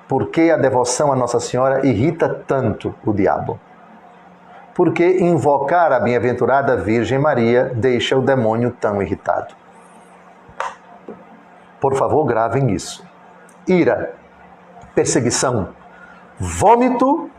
Por que a devoção a Nossa Senhora irrita tanto o diabo? Porque invocar a bem-aventurada Virgem Maria deixa o demônio tão irritado. Por favor, gravem isso. Ira, perseguição, vômito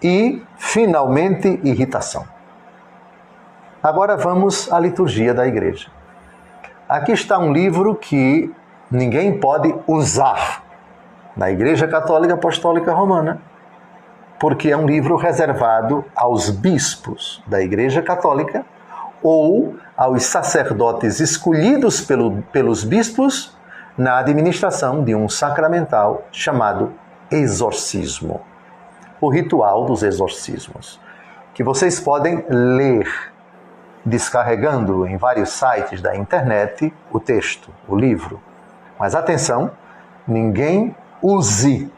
e, finalmente, irritação. Agora vamos à liturgia da igreja. Aqui está um livro que ninguém pode usar na Igreja Católica Apostólica Romana, porque é um livro reservado aos bispos da Igreja Católica ou aos sacerdotes escolhidos pelos bispos na administração de um sacramental chamado exorcismo. O ritual dos exorcismos, que vocês podem ler descarregando em vários sites da internet o texto, o livro. Mas atenção, ninguém use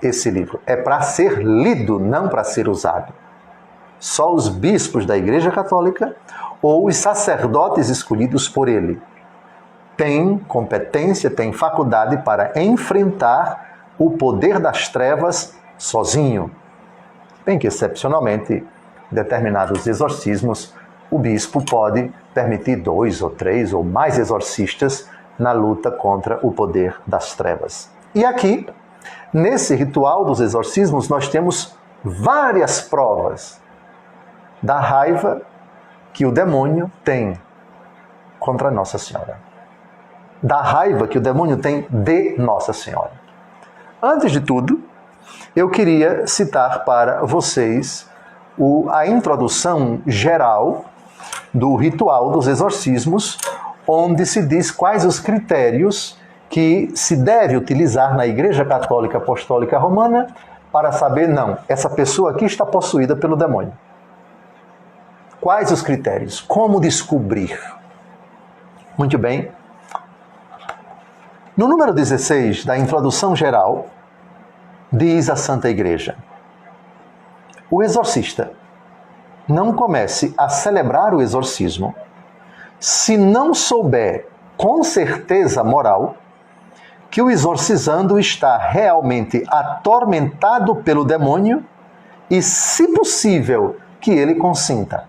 esse livro. É para ser lido, não para ser usado. Só os bispos da Igreja Católica ou os sacerdotes escolhidos por ele têm competência, têm faculdade para enfrentar o poder das trevas sozinho. Bem que, excepcionalmente, determinados exorcismos, o bispo pode permitir 2 ou 3 ou mais exorcistas na luta contra o poder das trevas. E aqui, nesse ritual dos exorcismos, nós temos várias provas da raiva que o demônio tem contra Nossa Senhora. Da raiva que o demônio tem de Nossa Senhora. Antes de tudo, eu queria citar para vocês a introdução geral do ritual dos exorcismos, onde se diz quais os critérios que se deve utilizar na Igreja Católica Apostólica Romana para saber, não, essa pessoa aqui está possuída pelo demônio. Quais os critérios? Como descobrir? Muito bem. No número 16 da introdução geral, diz a Santa Igreja: o exorcista não comece a celebrar o exorcismo se não souber com certeza moral que o exorcizando está realmente atormentado pelo demônio e, se possível, que ele consinta.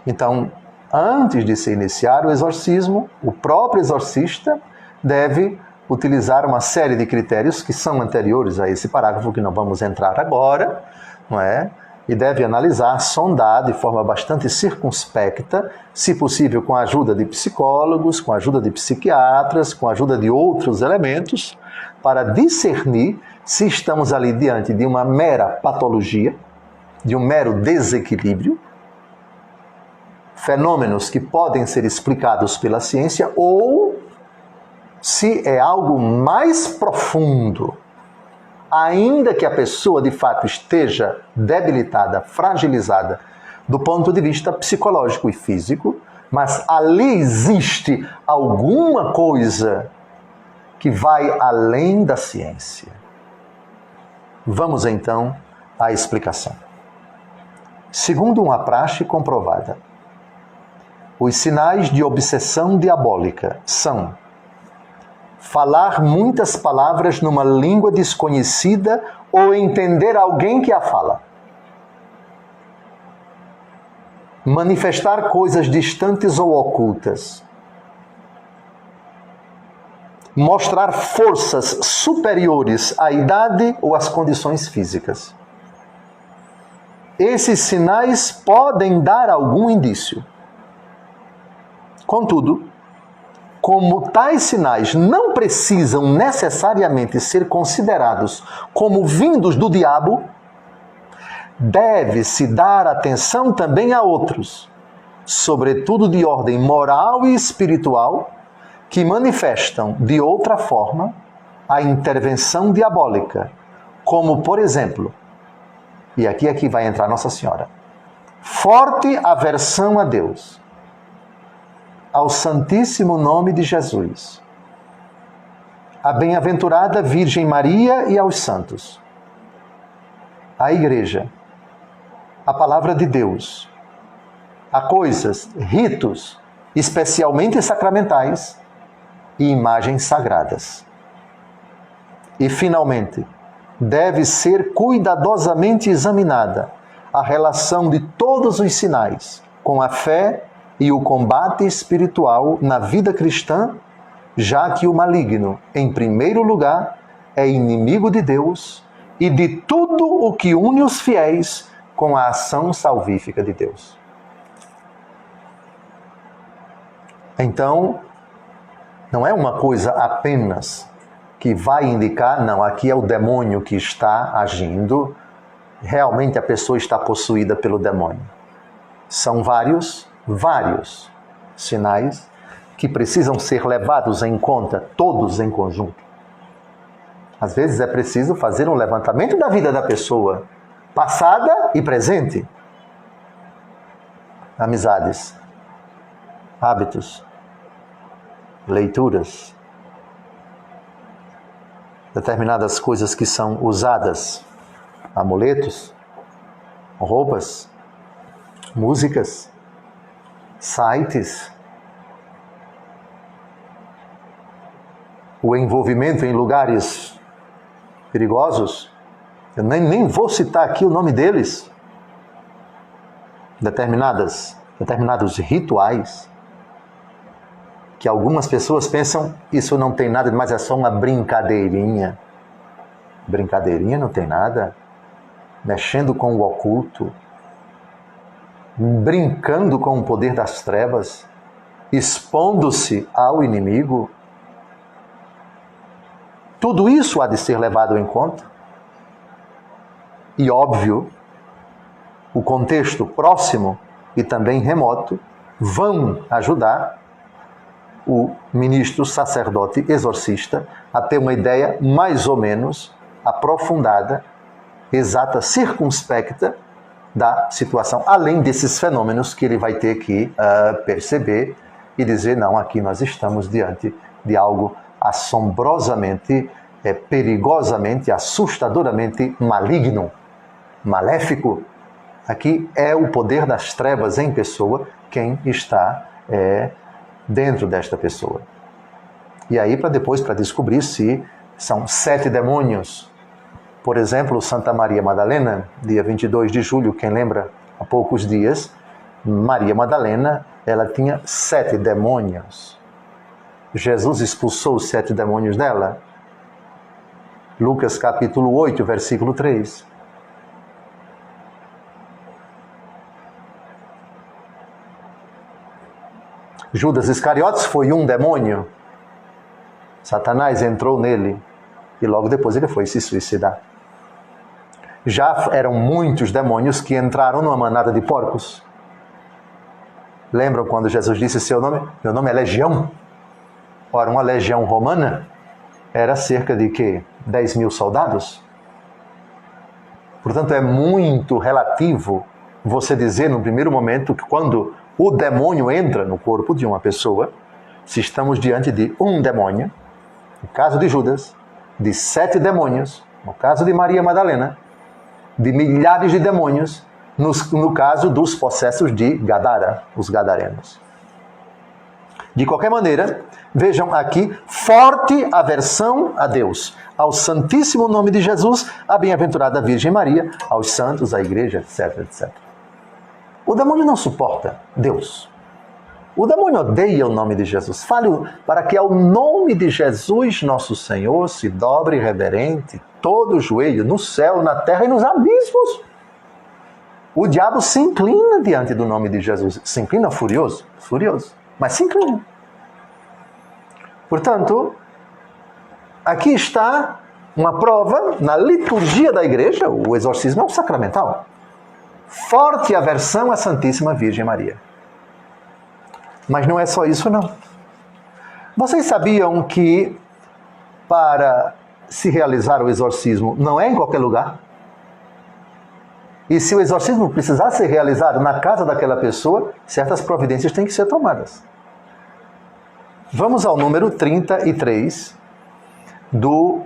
Então, antes de se iniciar o exorcismo, o próprio exorcista deve utilizar uma série de critérios que são anteriores a esse parágrafo, que não vamos entrar agora, não é? E deve analisar, sondar de forma bastante circunspecta, se possível com a ajuda de psicólogos, com a ajuda de psiquiatras, com a ajuda de outros elementos, para discernir se estamos ali diante de uma mera patologia, de um mero desequilíbrio, fenômenos que podem ser explicados pela ciência, ou se é algo mais profundo, ainda que a pessoa de fato esteja debilitada, fragilizada do ponto de vista psicológico e físico, mas ali existe alguma coisa que vai além da ciência. Vamos então à explicação. Segundo uma praxe comprovada, os sinais de obsessão diabólica são falar muitas palavras numa língua desconhecida ou entender alguém que a fala. Manifestar coisas distantes ou ocultas. Mostrar forças superiores à idade ou às condições físicas. Esses sinais podem dar algum indício. Contudo, como tais sinais não precisam necessariamente ser considerados como vindos do diabo, deve-se dar atenção também a outros, sobretudo de ordem moral e espiritual, que manifestam de outra forma a intervenção diabólica, como, por exemplo, e aqui vai entrar Nossa Senhora, forte aversão a Deus, ao Santíssimo Nome de Jesus, à bem-aventurada Virgem Maria e aos santos, à Igreja, à Palavra de Deus, a coisas, ritos, especialmente sacramentais, e imagens sagradas. E, finalmente, deve ser cuidadosamente examinada a relação de todos os sinais com a fé e o combate espiritual na vida cristã, já que o maligno, em primeiro lugar, é inimigo de Deus e de tudo o que une os fiéis com a ação salvífica de Deus. Então, não é uma coisa apenas que vai indicar, não, aqui é o demônio que está agindo, realmente a pessoa está possuída pelo demônio. São vários sinais que precisam ser levados em conta, todos em conjunto. Às vezes é preciso fazer um levantamento da vida da pessoa, passada e presente. Amizades, hábitos, leituras, determinadas coisas que são usadas, amuletos, roupas, músicas, sites, o envolvimento em lugares perigosos. Eu nem vou citar aqui o nome deles. Determinados rituais que algumas pessoas pensam, isso não tem nada, mas é só uma brincadeirinha. Brincadeirinha não tem nada. Mexendo com o oculto, brincando com o poder das trevas, expondo-se ao inimigo. Tudo isso há de ser levado em conta. E óbvio, o contexto próximo e também remoto vão ajudar o ministro, sacerdote, exorcista a ter uma ideia mais ou menos aprofundada, exata, circunspecta da situação, além desses fenômenos que ele vai ter que perceber e dizer, não, aqui nós estamos diante de algo assombrosamente, perigosamente, assustadoramente maligno, maléfico. Aqui é o poder das trevas em pessoa quem está dentro desta pessoa. E aí para descobrir se são 7 demônios. Por exemplo, Santa Maria Madalena, dia 22 de julho, quem lembra, há poucos dias, Maria Madalena, ela tinha 7 demônios. Jesus expulsou os 7 demônios dela. Lucas capítulo 8, versículo 3. Judas Iscariotes foi um demônio. Satanás entrou nele e logo depois ele foi se suicidar. Já eram muitos demônios que entraram numa manada de porcos. Lembram quando Jesus disse seu nome? Meu nome é Legião. Ora, uma legião romana era cerca de 10.000 soldados. Portanto, é muito relativo você dizer no primeiro momento que quando o demônio entra no corpo de uma pessoa, se estamos diante de um demônio, no caso de Judas, de 7 demônios, no caso de Maria Madalena, de milhares de demônios, no caso dos possessos de Gadara, os gadarenos. De qualquer maneira, vejam aqui, forte aversão a Deus, ao Santíssimo Nome de Jesus, à bem-aventurada Virgem Maria, aos santos, à igreja, etc, etc. O demônio não suporta Deus. O demônio odeia o nome de Jesus. Fale para que ao nome de Jesus, nosso Senhor, se dobre reverente todo o joelho, no céu, na terra e nos abismos. O diabo se inclina diante do nome de Jesus. Se inclina furioso, mas se inclina. Portanto, aqui está uma prova na liturgia da igreja. O exorcismo é um sacramental. Forte aversão à Santíssima Virgem Maria. Mas não é só isso, não. Vocês sabiam que para se realizar o exorcismo não é em qualquer lugar? E se o exorcismo precisar ser realizado na casa daquela pessoa, certas providências têm que ser tomadas. Vamos ao número 33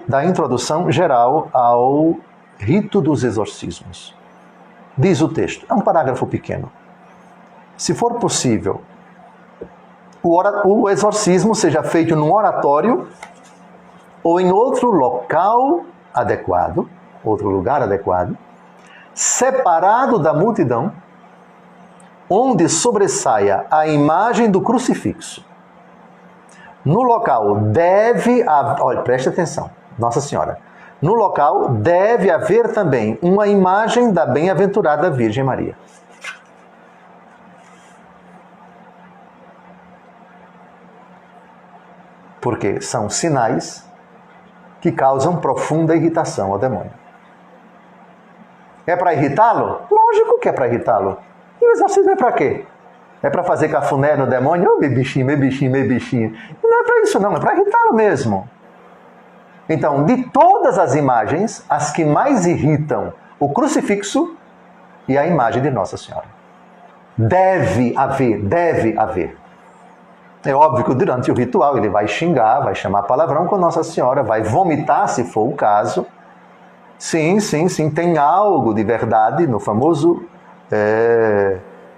da introdução geral ao rito dos exorcismos. Diz o texto, é um parágrafo pequeno. Se for possível, o exorcismo seja feito num oratório ou em outro local adequado, outro lugar adequado, separado da multidão, onde sobressaia a imagem do crucifixo. No local deve haver, olha, preste atenção, Nossa Senhora, no local deve haver também uma imagem da bem-aventurada Virgem Maria. Porque são sinais que causam profunda irritação ao demônio. É para irritá-lo? Lógico que é para irritá-lo. E o exorcismo é para quê? É para fazer cafuné no demônio? Oh, meu bichinho, meu bichinho, meu bichinho. Não é para isso não, é para irritá-lo mesmo. Então, de todas as imagens, as que mais irritam o crucifixo e a imagem de Nossa Senhora. Deve haver. É óbvio que durante o ritual ele vai xingar, vai chamar palavrão com Nossa Senhora, vai vomitar se for o caso. Sim, tem algo de verdade no famoso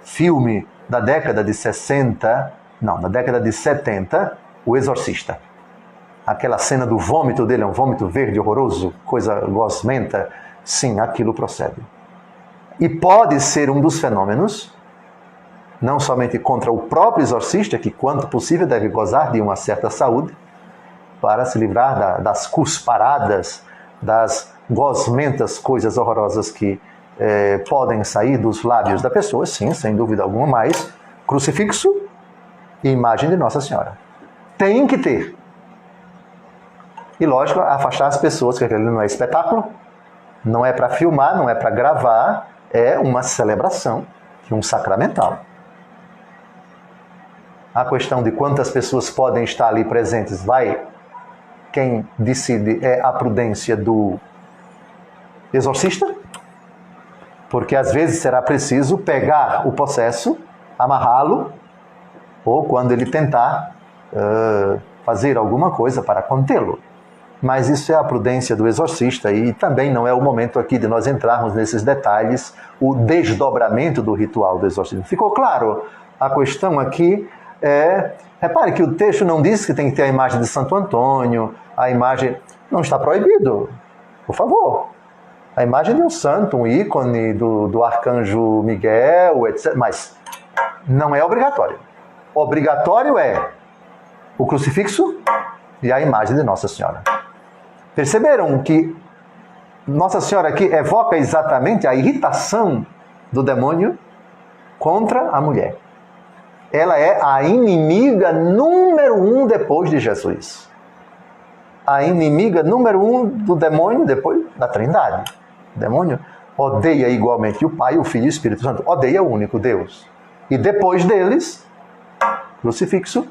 filme da década de 60, não, na década de 70, O Exorcista. Aquela cena do vômito dele, é um vômito verde horroroso, coisa gosmenta. Sim, aquilo procede. E pode ser um dos fenômenos, não somente contra o próprio exorcista, que quanto possível deve gozar de uma certa saúde, para se livrar das cusparadas, das gosmentas coisas horrorosas que podem sair dos lábios da pessoa, sim, sem dúvida alguma, mas crucifixo e imagem de Nossa Senhora. Tem que ter. E lógico, afastar as pessoas, que aquilo não é espetáculo, não é para filmar, não é para gravar, é uma celebração de um sacramental. A questão de quantas pessoas podem estar ali presentes, quem decide é a prudência do exorcista, porque às vezes será preciso pegar o possesso, amarrá-lo, ou quando ele tentar fazer alguma coisa para contê-lo. Mas isso é a prudência do exorcista e também não é o momento aqui de nós entrarmos nesses detalhes, o desdobramento do ritual do exorcismo. Ficou claro? A questão aqui repare que o texto não diz que tem que ter a imagem de Santo Antônio, a imagem... Não está proibido, por favor. A imagem de um santo, um ícone do arcanjo Miguel, etc. Mas não é obrigatório. Obrigatório é o crucifixo e a imagem de Nossa Senhora. Perceberam que Nossa Senhora aqui evoca exatamente a irritação do demônio contra a mulher. Ela é a inimiga número 1 depois de Jesus. A inimiga número 1 do demônio depois da Trindade. O demônio odeia igualmente o Pai, o Filho e o Espírito Santo. Odeia o único Deus. E depois deles, crucifixo,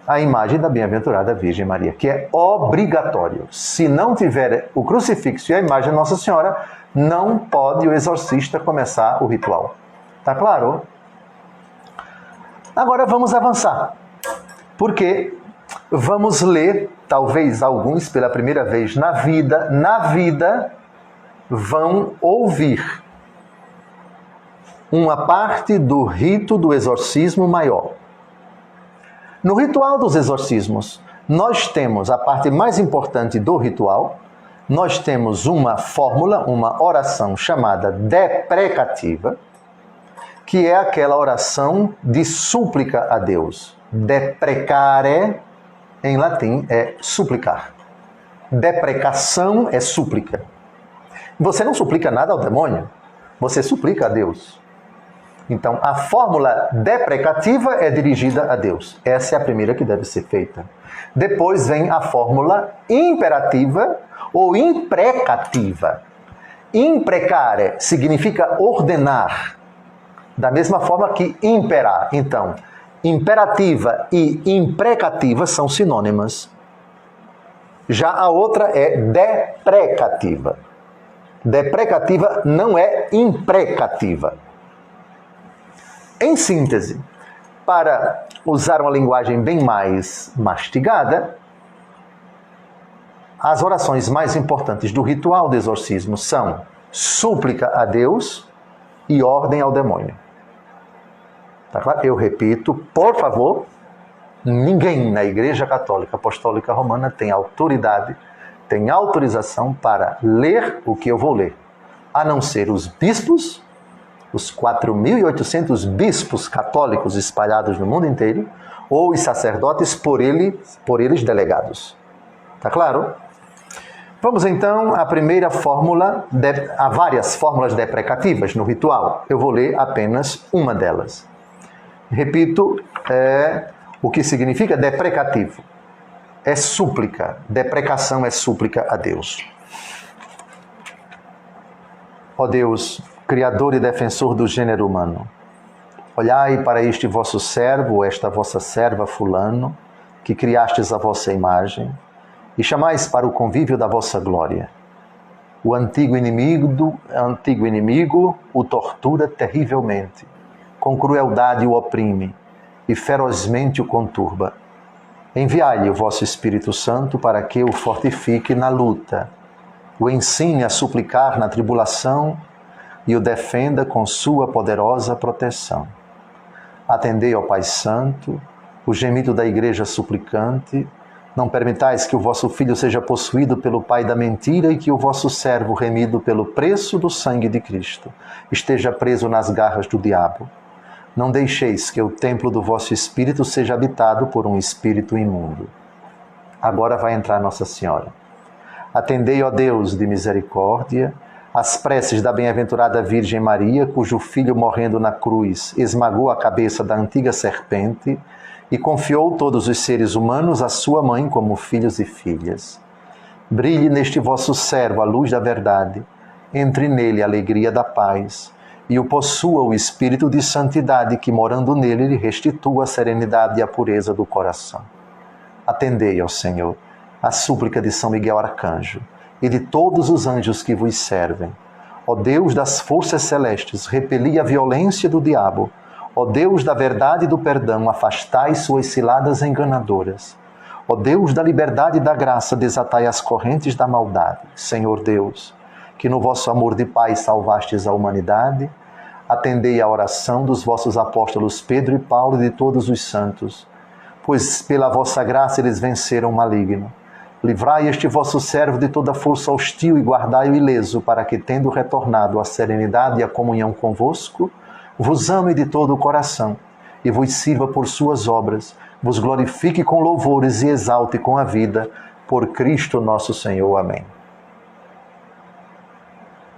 a imagem da bem-aventurada Virgem Maria, que é obrigatório. Se não tiver o crucifixo e a imagem de Nossa Senhora, não pode o exorcista começar o ritual. Tá claro? Agora vamos avançar, porque vamos ler, talvez alguns pela primeira vez na vida, vão ouvir uma parte do rito do exorcismo maior. No ritual dos exorcismos, nós temos a parte mais importante do ritual, nós temos uma fórmula, uma oração chamada deprecativa, que é aquela oração de súplica a Deus. Deprecare, em latim, é suplicar. Deprecação é súplica. Você não suplica nada ao demônio, você suplica a Deus. Então, a fórmula deprecativa é dirigida a Deus. Essa é a primeira que deve ser feita. Depois vem a fórmula imperativa ou imprecativa. Imprecare significa ordenar, da mesma forma que imperar. Então, imperativa e imprecativa são sinônimas. Já a outra é deprecativa. Deprecativa não é imprecativa. Em síntese, para usar uma linguagem bem mais mastigada, as orações mais importantes do ritual de exorcismo são súplica a Deus e ordem ao demônio. Tá claro? Eu repito, por favor, Ninguém na Igreja Católica Apostólica Romana tem autoridade, tem autorização para ler o que eu vou ler, a não ser os bispos, os 4.800 bispos católicos espalhados no mundo inteiro, ou os sacerdotes por eles delegados. Tá claro? Vamos então à primeira fórmula. Há várias fórmulas deprecativas no ritual. Eu vou ler apenas uma delas. Repito, o que significa deprecativo. É súplica. Deprecação é súplica a Deus. Ó Deus, Criador e defensor do gênero humano, olhai para este vosso servo, esta vossa serva fulano, que criastes a vossa imagem, e chamais para o convívio da vossa glória. O antigo inimigo o tortura terrivelmente, com crueldade o oprime e ferozmente o conturba. Enviai-lhe o vosso Espírito Santo para que o fortifique na luta, o ensine a suplicar na tribulação e o defenda com sua poderosa proteção. Atendei, ó Pai Santo, o gemido da Igreja suplicante. Não permitais que o vosso Filho seja possuído pelo pai da mentira e que o vosso servo, remido pelo preço do sangue de Cristo, esteja preso nas garras do diabo. Não deixeis que o templo do vosso Espírito seja habitado por um espírito imundo. Agora vai entrar Nossa Senhora. Atendei, ó Deus de misericórdia, as preces da bem-aventurada Virgem Maria, cujo filho, morrendo na cruz, esmagou a cabeça da antiga serpente e confiou todos os seres humanos à sua mãe como filhos e filhas. Brilhe neste vosso servo a luz da verdade, entre nele a alegria da paz, e o possua o espírito de santidade que, morando nele, lhe restitua a serenidade e a pureza do coração. Atendei, ó Senhor, a súplica de São Miguel Arcanjo e de todos os anjos que vos servem. Ó Deus das forças celestes, repeli a violência do diabo. Ó Deus da verdade e do perdão, afastai suas ciladas enganadoras. Ó Deus da liberdade e da graça, desatai as correntes da maldade. Senhor Deus, que no vosso amor de paz salvastes a humanidade, atendei a oração dos vossos apóstolos Pedro e Paulo e de todos os santos, pois pela vossa graça eles venceram o maligno. Livrai este vosso servo de toda força hostil e guardai-o ileso, para que, tendo retornado à serenidade e à comunhão convosco, vos ame de todo o coração e vos sirva por suas obras, vos glorifique com louvores e exalte com a vida, por Cristo nosso Senhor. Amém.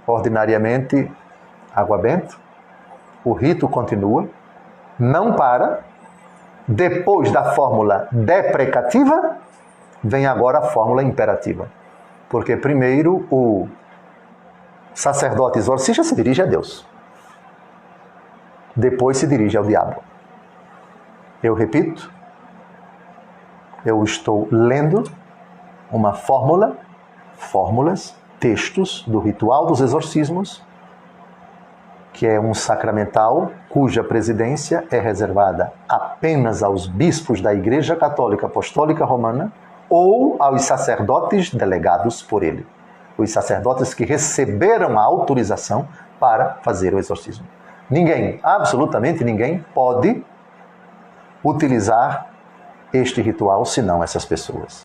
Ordinariamente, água benta, o rito continua, não para. Depois da fórmula deprecativa, vem agora a fórmula imperativa. Porque primeiro o sacerdote exorcista se dirige a Deus. Depois se dirige ao diabo. Eu repito, eu estou lendo uma fórmulas, textos do ritual dos exorcismos, que é um sacramental cuja presidência é reservada apenas aos bispos da Igreja Católica Apostólica Romana ou aos sacerdotes delegados por ele, os sacerdotes que receberam a autorização para fazer o exorcismo. Ninguém, absolutamente ninguém, pode utilizar este ritual senão essas pessoas.